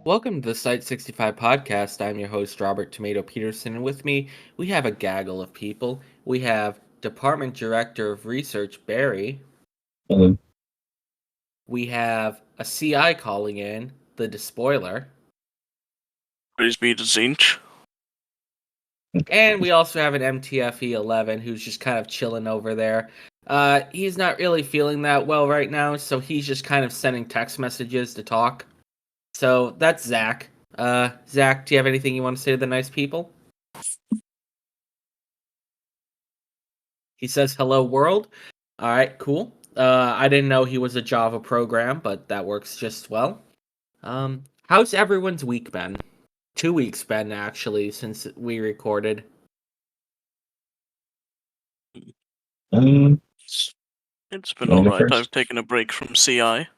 Welcome to the Site 65 podcast. I'm your host, Robert Tomato Peterson, and with me, we have a gaggle of people. We have Department Director of Research, Barry. Hello. We have a CI calling in, the Despoiler. Praise be to Zinch. And we also have an MTFE 11 who's just kind of chilling over there. He's not really feeling that well right now, so he's just kind of sending text messages to talk. So that's Zach. Zach, do you have anything you want to say to the nice people? He says, hello, world. All right, cool. I didn't know he was a Java program, but that works just well. How's everyone's week been? 2 weeks been, actually, since we recorded. It's been alright. first? I've taken a break from CI.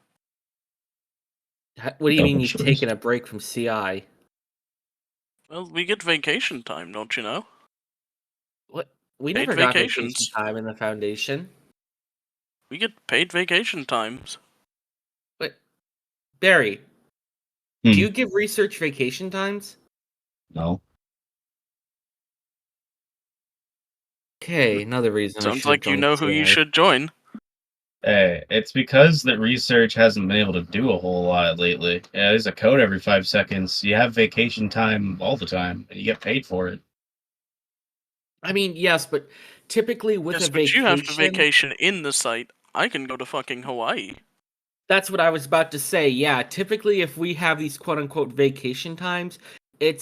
What do you mean you've First. taken a break from CI? Well, we get vacation time, don't you know? What? We Paid never got vacations. vacation time in the Foundation. We get paid vacation times. But, Barry, do you give research vacation times? No. Okay, another reason. Sounds like you know who you should join. Hey, it's because that research hasn't been able to do a whole lot lately. Yeah, there's a code every 5 seconds. You have vacation time all the time, and you get paid for it. I mean, yes, but typically with Yes, a but vacation... you have to vacation in the site. I can go to fucking Hawaii. That's what I was about to say, yeah. Typically, if we have these quote-unquote vacation times,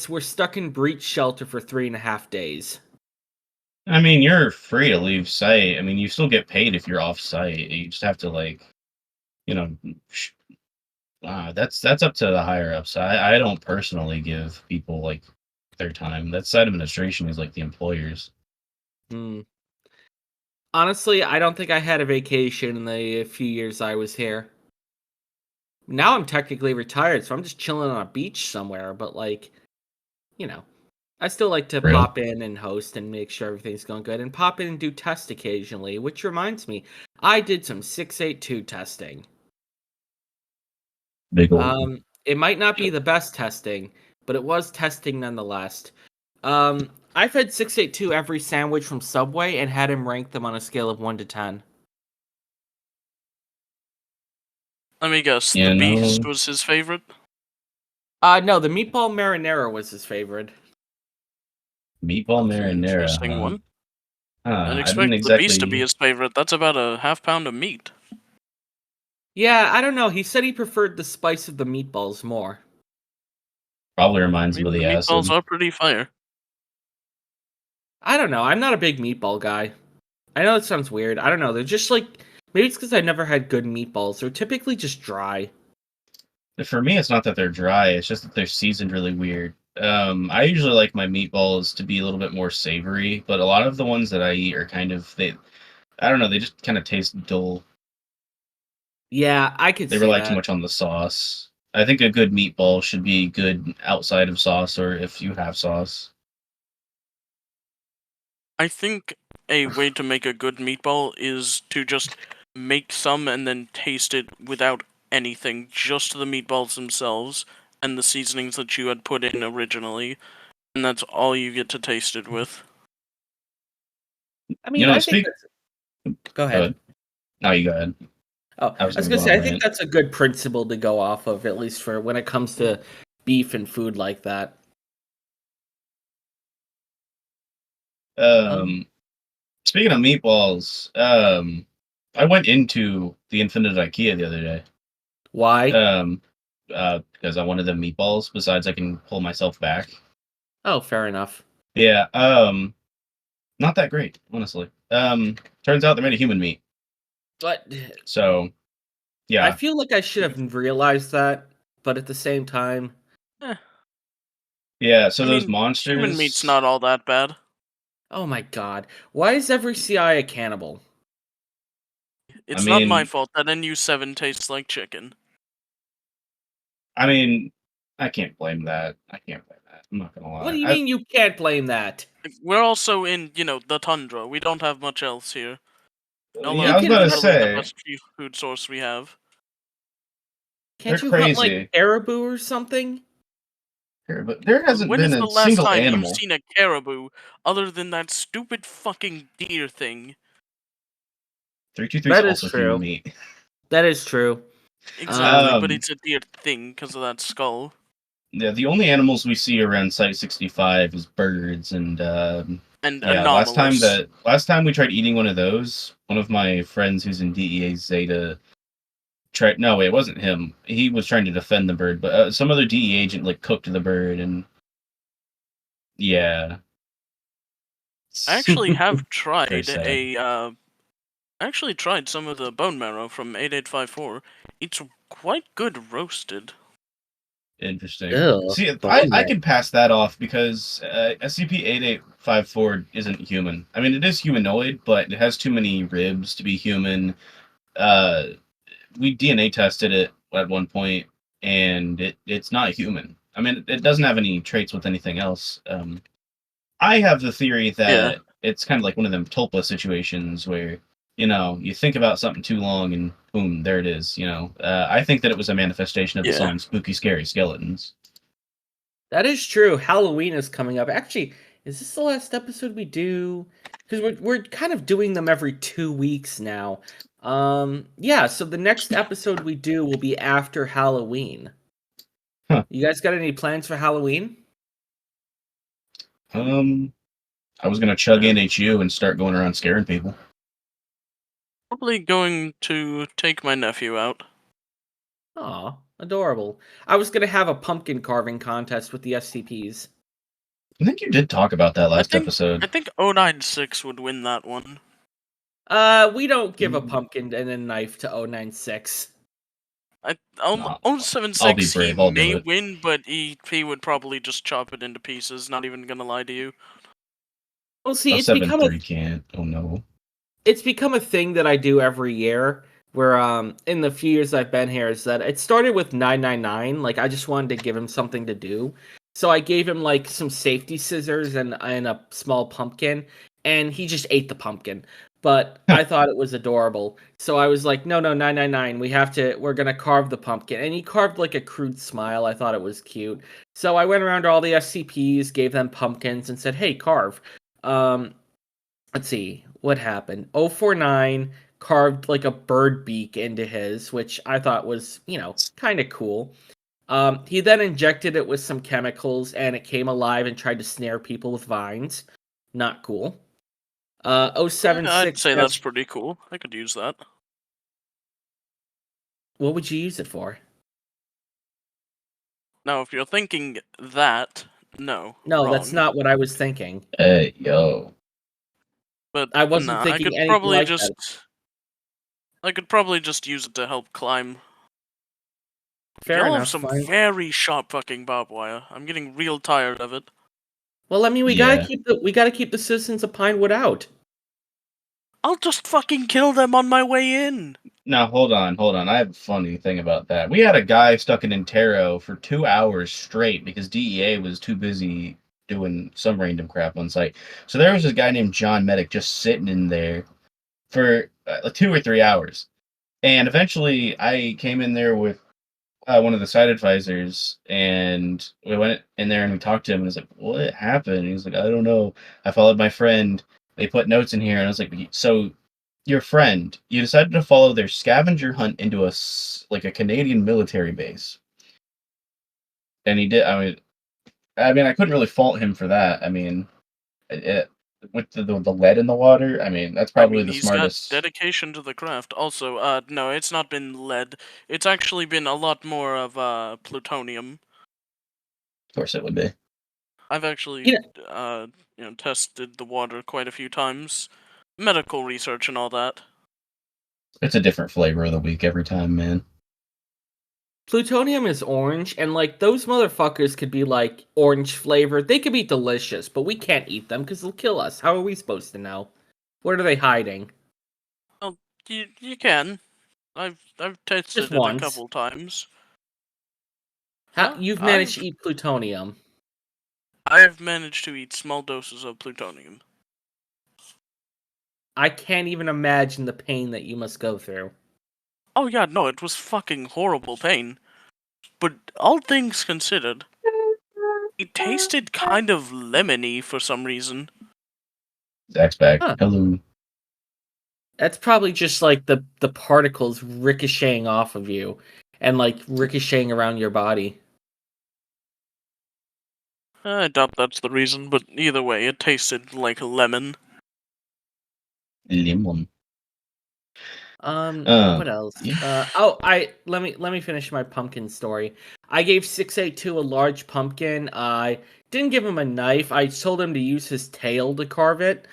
we're stuck in breach shelter for 3.5 days. I mean, you're free to leave site. I mean, you still get paid if you're off site. You just have to, that's up to the higher ups. I don't personally give people, their time. That site administration is, the employers. Honestly, I don't think I had a vacation in the few years I was here. Now I'm technically retired, so I'm just chilling on a beach somewhere, but, I still like to pop in and host and make sure everything's going good, and pop in and do tests occasionally, which reminds me, I did some 682 testing. Big old. It might not be the best testing, but it was testing nonetheless. I fed 682 every sandwich from Subway and had him rank them on a scale of 1 to 10. Let me guess, the Beast was his favorite? No, the meatball marinara was his favorite. Meatball marinara. Interesting one. I'd expect the Beast to be his favorite. That's about a half pound of meat. Yeah, I don't know. He said he preferred the spice of the meatballs more. Probably reminds him of the acid. Meatballs are pretty fire. I don't know. I'm not a big meatball guy. I know it sounds weird. I don't know. They're just maybe it's because I never had good meatballs. They're typically just dry. For me, it's not that they're dry. It's just that they're seasoned really weird. I usually like my meatballs to be a little bit more savory, but a lot of the ones that I eat are I don't know, they just kind of taste dull. Yeah, I could They rely too much on the sauce. I think a good meatball should be good outside of sauce, or if you have sauce. I think a way to make a good meatball is to just make some and then taste it without anything, just the meatballs themselves and the seasonings that you had put in originally, and that's all you get to taste it with. I mean, I think go ahead. No, you go ahead. Oh, I was going to say, I think that's a good principle to go off of, at least for when it comes to beef and food like that. Speaking of meatballs, I went into the Infinite IKEA the other day. Why? Because I wanted the meatballs, besides I can pull myself back. Oh, fair enough. Yeah, not that great, honestly. Turns out they're made of human meat. But so, yeah. I feel like I should have realized that, but at the same time... Yeah, so those monsters... Human meat's not all that bad. Oh my god. Why is every CI a cannibal? It's not my fault that NU7 tastes like chicken. I mean, I can't blame that. I'm not gonna lie. What do you mean you can't blame that? We're also in, the tundra. We don't have much else here. I was about to say... the best food source we have. Can't you hunt, caribou or something? But there hasn't When been is the a last single time you've animal. seen a caribou other than that stupid fucking deer thing? 323 is That is also human true. meat. That is true. Exactly, but Um, it's a deer thing because of that skull. Yeah, the only animals we see around Site 65 is birds, and And yeah, anomalous. last time we tried eating one of those, one of my friends who's in DEA Zeta tried. No, wait, it wasn't him. He was trying to defend the bird, but some other DEA agent like cooked the bird, and yeah, I actually have very tried sad. some of the bone marrow from 8854. It's quite good roasted. Interesting. Ew, See, bone I marrow. can pass that off because SCP-8854 isn't human. I mean, it is humanoid, but it has too many ribs to be human. Uh, we DNA tested it at one point, and it's not human. I mean, it doesn't have any traits with anything else. I have the theory Yeah, that it's kind of like one of them tulpa situations where you think about something too long and boom, there it is. I think that it was a manifestation of the yeah. song "Spooky Scary Skeletons." That is true. Halloween is coming up. Actually, is this the last episode we do? Because we're kind of doing them every 2 weeks now. Yeah. So the next episode we do will be after Halloween. Huh. You guys got any plans for Halloween? Um, I was gonna chug Uh, NHU and start going around scaring people. Probably going to take my nephew out. Aw, adorable. I was gonna have a pumpkin carving contest with the SCPs. I think you did talk about that I last think episode. I think 096 would win that one. We don't give a Mm, pumpkin and a knife to 096. nah, I'll be 076 he brave. I'll do may it. win, but he would probably just chop it into pieces. Not even gonna lie to you. Well, see, Oh, 7-3 can't. Oh no. it's become a thing that I do every year. Where in the few years I've been here, is that it started with 999. Like I just wanted to give him something to do, so I gave him like some safety scissors and a small pumpkin, and he just ate the pumpkin. But I thought it was adorable, so I was like, no, 999. We're gonna carve the pumpkin, and he carved like a crude smile. I thought it was cute, so I went around to all the SCPs, gave them pumpkins, and said, hey, carve. Um, let's see what happened. 049 carved like a bird beak into his, which I thought was, kind of cool. He then injected it with some chemicals and it came alive and tried to snare people with vines. Not cool. I'd 076 say has, that's pretty cool. I could use that. what would you use it for? Now, if you're thinking that, no, No, that's wrong. not what I was thinking. Hey, yo. But I wasn't nah, thinking anything like that. I could probably just use it to help climb. Fair Y'all have enough, some fine. very sharp fucking barbed wire. I'm getting real tired of it. Well, I mean, Yeah. we gotta keep the citizens of Pinewood out. I'll just fucking kill them on my way in. Now, hold on. I have a funny thing about that. We had a guy stuck in Intero for 2 hours straight because DEA was too busy doing some random crap on site. So there was this guy named John Medic just sitting in there for 2 or 3 hours. And eventually I came in there with one of the site advisors, and we went in there and we talked to him, and I was like, what happened? And he was like, I don't know. I followed my friend. They put notes in here, and I was like, so your friend, you decided to follow their scavenger hunt into a Canadian military base, and he did. I mean, I couldn't really fault him for that. I mean, with the lead in the water, I mean, that's I probably mean, the he's got smartest. dedication to the craft. Also, no, it's not been lead. It's actually been a lot more of plutonium. Of course, it would be. I've You actually, know, tested the water quite a few times. Medical research and all that. It's a different flavor of the week every time, man. plutonium is orange, and like those motherfuckers could be like orange flavored. They could be delicious, but we can't eat them because they'll kill us. How are we supposed to know? What are they hiding? Well, you can. I've Just tested it a once. couple times. How Huh? you've managed to eat plutonium? I've managed to eat small doses of plutonium. I can't even imagine the pain that you must go through. Oh yeah, no, it was fucking horrible pain. But all things considered, tasted kind of lemony for some reason. Zach's back. Huh. Hello. That's probably just like the particles ricocheting off of you and like ricocheting around your body. I doubt that's the reason, but either way, it tasted like lemon. Lemon. What else? Yeah. Let me finish my pumpkin story. I gave 682 a large pumpkin. I didn't give him a knife. I told him to use his tail to carve it.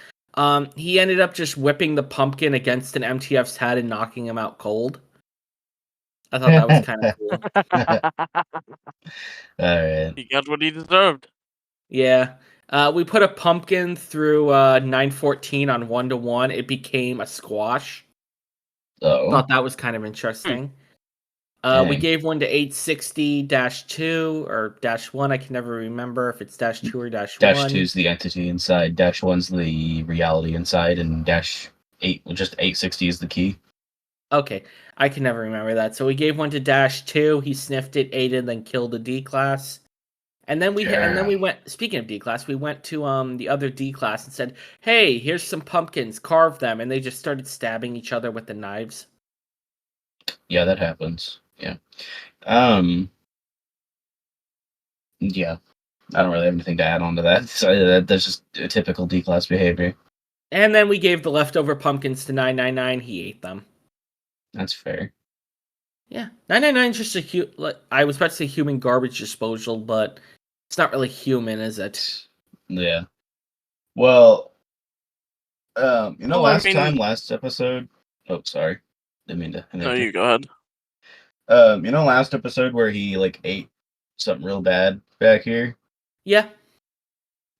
He ended up just whipping the pumpkin against an MTF's head and knocking him out cold. I thought that was kind of cool. Alright. He got what he deserved. Yeah. We put a pumpkin through 914 on 1-1. It became a squash. Oh. Thought that was kind of interesting. We Dang. gave one to 860-2 or -1. I can never remember if it's -2 or -1. -2 is the entity inside, -1's the reality inside, and -8, well, just 860 is the key. Okay, I can never remember that. So we gave one to -2. He sniffed it, ate it, then killed the D class. And then we went. Speaking of D class, we went to the other D class and said, "Hey, here's some pumpkins. Carve them." And they just started stabbing each other with the knives. Yeah, that happens. Yeah. Yeah. I don't really have anything to add on to that. So that's just a typical D-class behavior. And then we gave the leftover pumpkins to 999. He ate them. That's fair. Yeah, 999 is just I was about to say human garbage disposal, but it's not really human, is it? Yeah. Well, Well, I mean- last episode. Oh, sorry, didn't mean to. No, you go ahead. Last episode where he like ate something real bad back here. Yeah.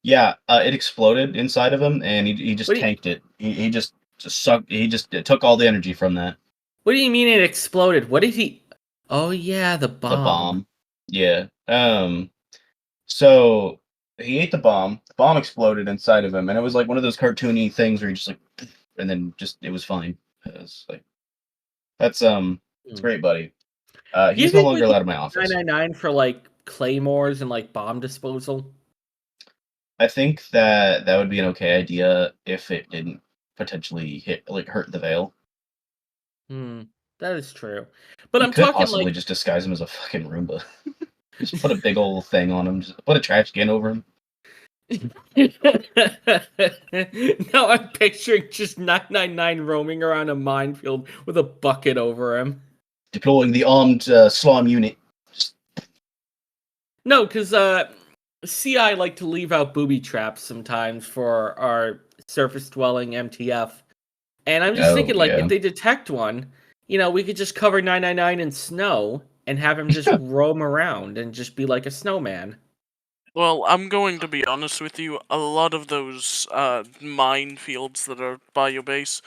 Yeah, it exploded inside of him, and he just What do you- tanked it. He just sucked. It took all the energy from that. What do you mean it exploded? What did he? Oh yeah, the bomb. The bomb. Yeah. So he ate the bomb. The bomb exploded inside of him, and it was like one of those cartoony things where he just like, and then just it was fine. It was like, that's it's great, buddy. Do you He's no think we longer could allowed in my office. 999 for like claymores and like bomb disposal. I think that would be an okay idea if it didn't potentially hurt the veil. That is true. But You I'm could talking possibly like just disguise him as a fucking Roomba. Just put a big old thing on him. Just put a trash can over him. now I'm picturing just 999 roaming around a minefield with a bucket over him. Deploying the armed slime unit. No, because CI like to leave out booby traps sometimes for our surface dwelling MTF. And I'm just thinking, like, if they detect one, we could just cover 999 in snow and have him just roam around and just be like a snowman. Well, I'm going to be honest with you. A lot of those minefields that are by your base,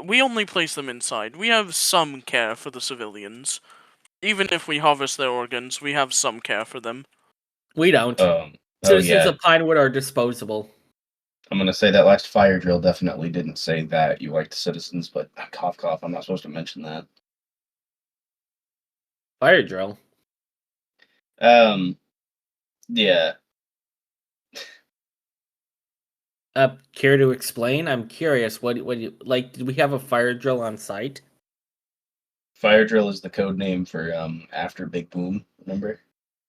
we only place them inside. We have some care for the civilians. Even if we harvest their organs, we have some care for them. We don't. Citizens of Pinewood are disposable. I'm gonna say that last fire drill definitely didn't say that you like the citizens, but cough cough, I'm not supposed to mention that. Fire drill? Yeah. Care to explain? I'm curious. What like? Did we have a fire drill on site? Fire drill is the code name for after Big Boom. Remember?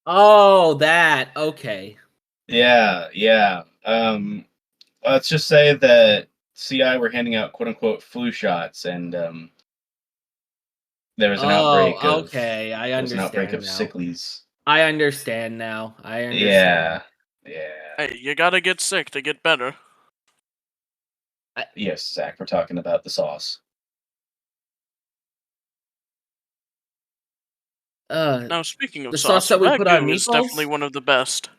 Oh, that. Okay. Yeah. Let's just say that CI were handing out quote unquote flu shots, and there was an outbreak of. Okay, I There was an understand outbreak of now. sicklies. I understand now. I understand. Yeah. Hey, you gotta get sick to get better. Yes, Zach, we're talking about the sauce. Now, speaking of the sauce sauce, that we put on Ragu is meatballs? definitely one of the best.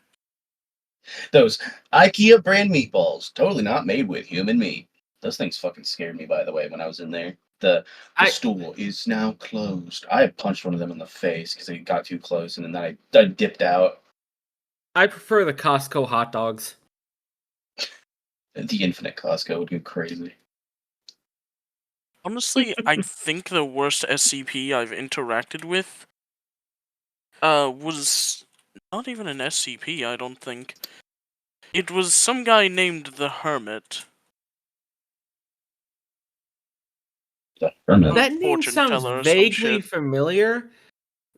Those IKEA brand meatballs, totally not made with human meat. Those things fucking scared me, by the way, when I was in there. The stool is now closed. I punched one of them in the face because it got too close, and then I dipped out. I prefer the Costco hot dogs. The infinite Costco would go crazy. Honestly, I think the worst SCP I've interacted with was not even an SCP, I don't think. It was some guy named the Hermit. The Hermit. That name Fortune sounds teller or some vaguely shit. familiar,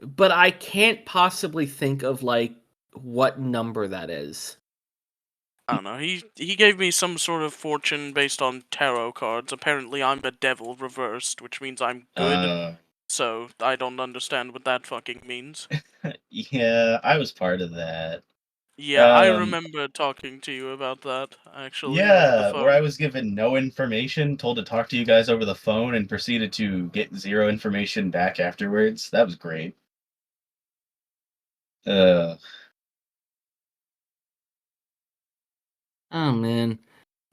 but I can't possibly think of like what number that is. I don't know. He gave me some sort of fortune based on tarot cards. Apparently, I'm the devil reversed, which means I'm good. So I don't understand what that fucking means. Yeah, I was part of that. Yeah, I remember talking to you about that, actually, over the Yeah, where I phone. was given no information, told to talk to you guys over the phone, and proceeded to get zero information back afterwards. That was great. Uh, Oh man.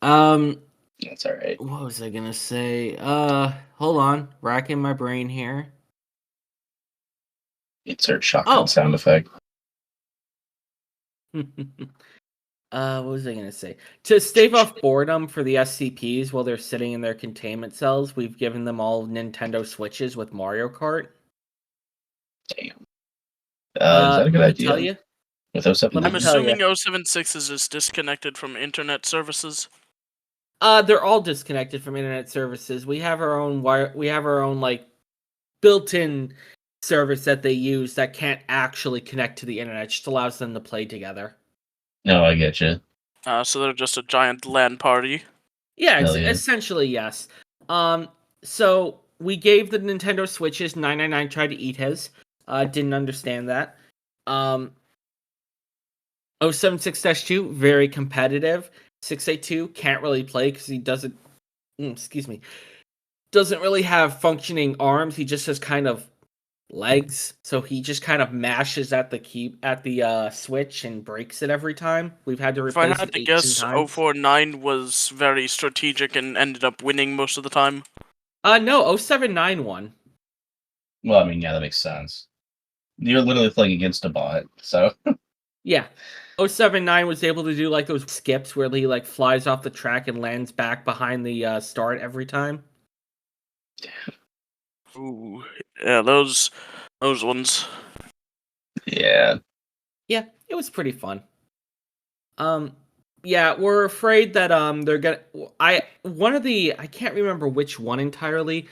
that's all right. What was I gonna say? Hold on, racking my brain here. Insert shotgun Oh. sound effect. What was I gonna say? To stave off boredom for the SCPs while they're sitting in their containment cells, we've given them all Nintendo Switches with Mario Kart. Damn. Is that a good Let me idea? tell you. With 079? Let I'm me tell assuming ya. 076 is disconnected from internet services. They're all disconnected from internet services. We have our own we have our own like built-in service that they use that can't actually connect to the internet. It just allows them to play together. No, I get you. So they're just a giant LAN party. Yeah, Hell yeah. essentially yes. So we gave the Nintendo Switches. 999 tried to eat his. Didn't understand that. 076-2 very competitive. 682 can't really play because he doesn't. Excuse me. Doesn't really have functioning arms. He just has kind of legs, so he just kind of mashes at the key at the switch and breaks it every time. We've had to If I replace had it to 18 guess, times. 049 was very strategic and ended up winning most of the time. No, 079 won. Well, I mean, yeah, that makes sense. You're literally playing against a bot, so. Yeah. 079 was able to do like those skips where he like flies off the track and lands back behind the start every time. Ooh, yeah, those ones. Yeah. Yeah, it was pretty fun. Yeah, we're afraid that they're gonna. I can't remember which one entirely.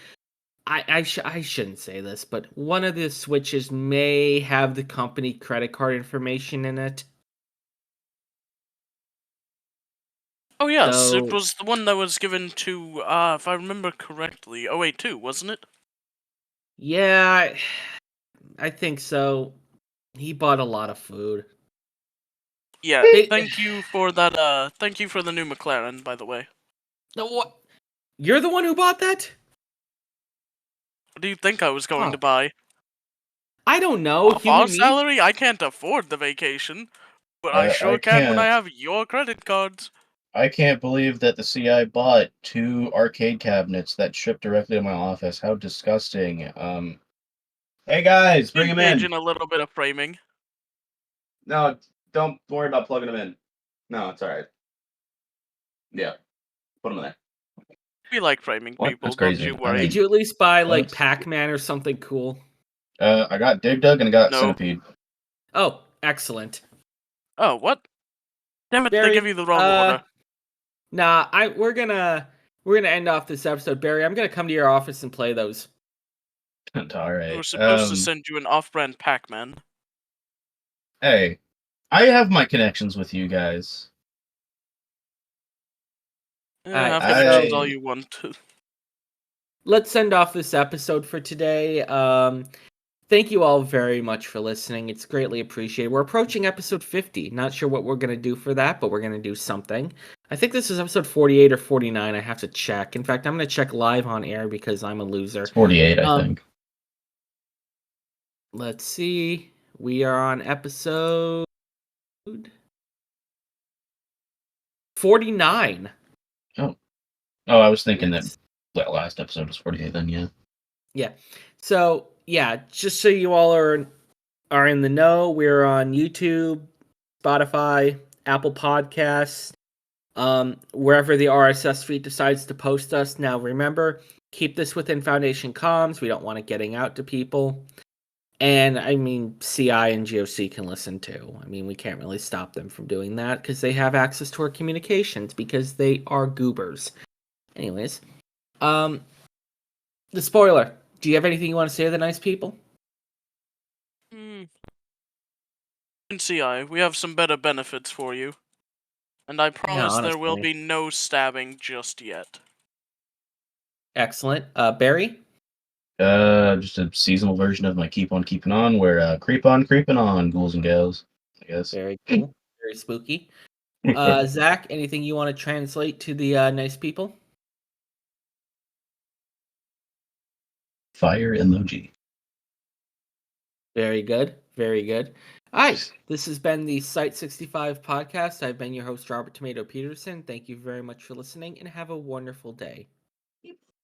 I shouldn't say this, but one of the switches may have the company credit card information in it. Oh yes, it So was the one that was given to, if I remember correctly, 082, wasn't it? yeah, I think so. He bought a lot of food. Yeah, They- thank you for that, thank you for the new McLaren, by the way. No, what? You're the one who bought that? What do you think I was going Oh. to buy? I don't know. Off our Human meat? salary, I can't afford the vacation, but I sure can when I have your credit cards. I can't believe that the CI bought 2 arcade cabinets that shipped directly to my office. How disgusting. Hey guys, bring them Engage in. in a little bit of framing. No, don't worry about plugging them in. No, it's alright. Yeah, put them there. We like framing What? people, That's don't crazy. you worry. Did you at least buy like That's- Pac-Man or something cool? I got Dig Dug and I got No. Centipede. Oh, excellent. Oh, what? Damn it, Barry, they give you the wrong order. Nah, we're gonna end off this episode, Barry. I'm gonna come to your office and play those. Alright. We were supposed to send you an off-brand Pac-Man. Hey, I have my connections with you guys. Have I- connections so- all you want. Let's end off this episode for today. Thank you all very much for listening. It's greatly appreciated. We're approaching episode 50. Not sure what we're going to do for that, but we're going to do something. I think this is episode 48 or 49. I have to check. In fact, I'm going to check live on air because I'm a loser. It's 48, I think. Let's see. We are on episode 49. Oh, I was thinking Yes. that last episode was 48 then, yeah. Yeah. So, yeah, just so you all are in the know, we're on YouTube, Spotify, Apple Podcasts, wherever the RSS feed decides to post us. Now, remember, keep this within Foundation comms. We don't want it getting out to people. And I mean, CI and GOC can listen too. I mean, we can't really stop them from doing that because they have access to our communications because they are goobers. Anyways, the spoiler. Do you have anything you want to say to the nice people? In CI, we have some better benefits for you. And I promise there will honestly. be no stabbing just yet. Excellent. Barry? Just a seasonal version of my Keep On Keeping On, where creep on creeping on, ghouls and gals, I guess. Very cool. Very spooky. Zach, anything you want to translate to the nice people? Fire emoji. Very good. Very good. All right. This has been the Site 65 podcast. I've been your host, Robert Tomato Peterson. Thank you very much for listening and have a wonderful day.